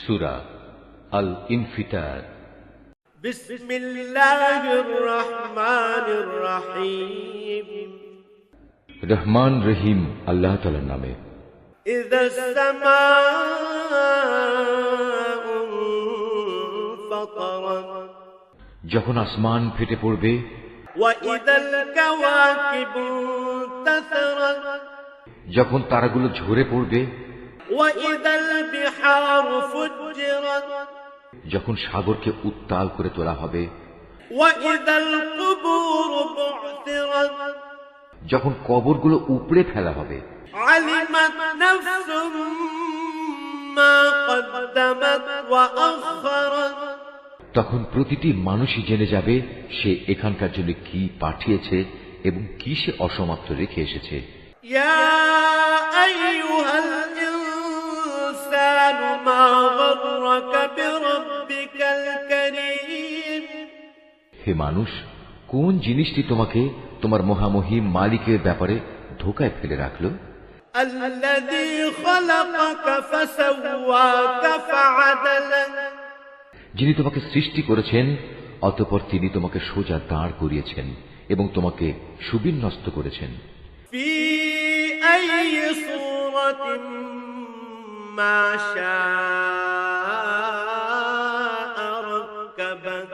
সূরা আল-ইনফিতার। বিসমিল্লাহির রহমানির রহিম। রহমান রহিম আল্লাহ তাআলার নামে। ইযাস সামাউ ফাতারাত, যখন আসমান ফেটে পড়বে। ওয়া ইযাল কাওয়াকিবু তাসারাত, যখন তারাগুলো ঝরে পড়বে। ওয়া ইযাল বিহারু ফুজ্জিরাত, যখন সাগরকে উত্তাল করে তোলা হবে। ওয়া ইযাল কুবুরু বু'থিরাত, যখন কবরগুলো উপড়ে ফেলা হবে। আলিমাত নাফসুম মা কদ্দামাত ওয়া আখারাত, তখন প্রতিটি মানুষই জেনে যাবে সে এখানকার জন্য কি পাঠিয়েছে এবং কি সে অসমাপ্ত রেখে এসেছে। ইয়া আইয়ুহাল ইনসানু মা গররাকা বিরাব্বিকাল কারীম, হে মানুষ, কোন জিনিসটি তোমাকে তোমার মহামহিম মালিকের ব্যাপারে ধোঁকায় ফেলে রাখলো? আল্লাযী খালাকাকা ফাসাওয়াকা ফাআদালাক, যিনি তোমাকে সৃষ্টি করেছেন অতঃপর তিনি তোমাকে সোজা দাঁড় করিয়েছেন এবং তোমাকে সুবিন্যস্ত করেছেন। ফি আইয়ি সূরাতিন মা শাআ রাক্কাবাক,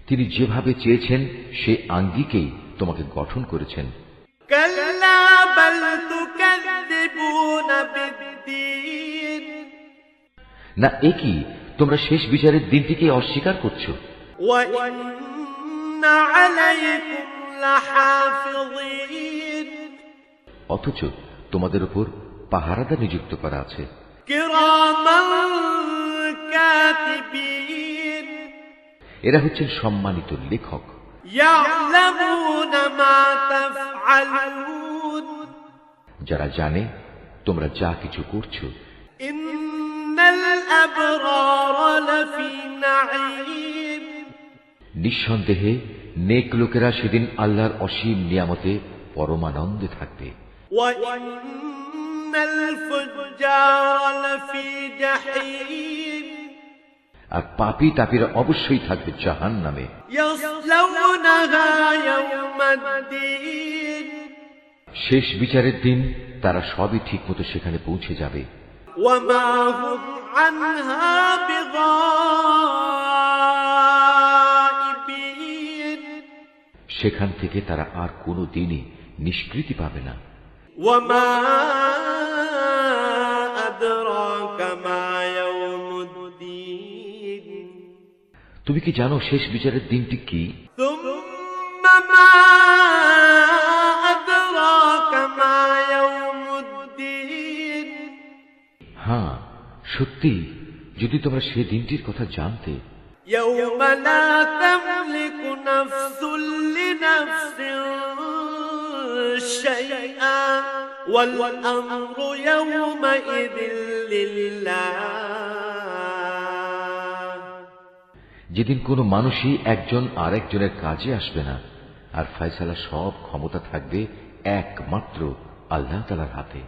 তিনি যেভাবে চেয়েছেন সে আঙ্গিকেই তোমাকে গঠন করেছেন। কাল্লা বাল তুকাযযিবুনা বিদ্দীন, না একই তোমরা শেষ বিচারের দিনটিকে অস্বীকার করছো। ওয়া ইন্না আলাইকুম লাহাফিযিন, অথচ তোমাদের উপর পাহারাদার নিযুক্ত করা আছে। কিরামান কাতিবিন, এরা হচ্ছেন সম্মানিত লেখক। ইয়ালামুনা মা তাফআলুন, যারা জানে তোমরা যা কিছু করছো। ইন্নাল আবরারা লাফি নাঈম, নিঃসন্দেহে নেক লোকেরা সেদিন আল্লাহর অসীম নিয়ামতে পরমানন্দে থাকবে। ওয়া ইন্নাল ফুজ্জারা লাফি জাহিম, আর পাপী তাপীরা অবশ্যই থাকবে জাহান্নামে। ইয়াসলাউনাহা ইয়াওমাদ্দিন, শেষ বিচারের দিন তারা সবই ঠিকমতো সেখানে পৌঁছে যাবে। ওয়া মা হুম আনহা বিগাইবিন, সেখান থেকে তারা আর কোনো দিনই নিষ্কৃতি পাবে না। ওয়া মা আদরাকা মা ইয়াউমুদ্দিন, তুমি কি জানো শেষ বিচারের দিনটি কি? সুম্মা মা আদরাকা মা ইয়াউমুদ্দিন, হ্যাঁ সত্যি, যদি তোমরা সে দিনটির কথা জানতে। ইয়াওমা লা তামলিকু নাফসুন লিনাফসিন শাইআ ওয়াল আমরু ইয়াওমাইযিন লিল্লাহ, যেদিন কোনো মানুষই একজন আরেকজনের কাজে আসবে না, আর ফয়সালা সব ক্ষমতা থাকবে একমাত্র আল্লাহ তাআলার হাতে।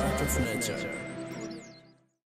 Art of Nature.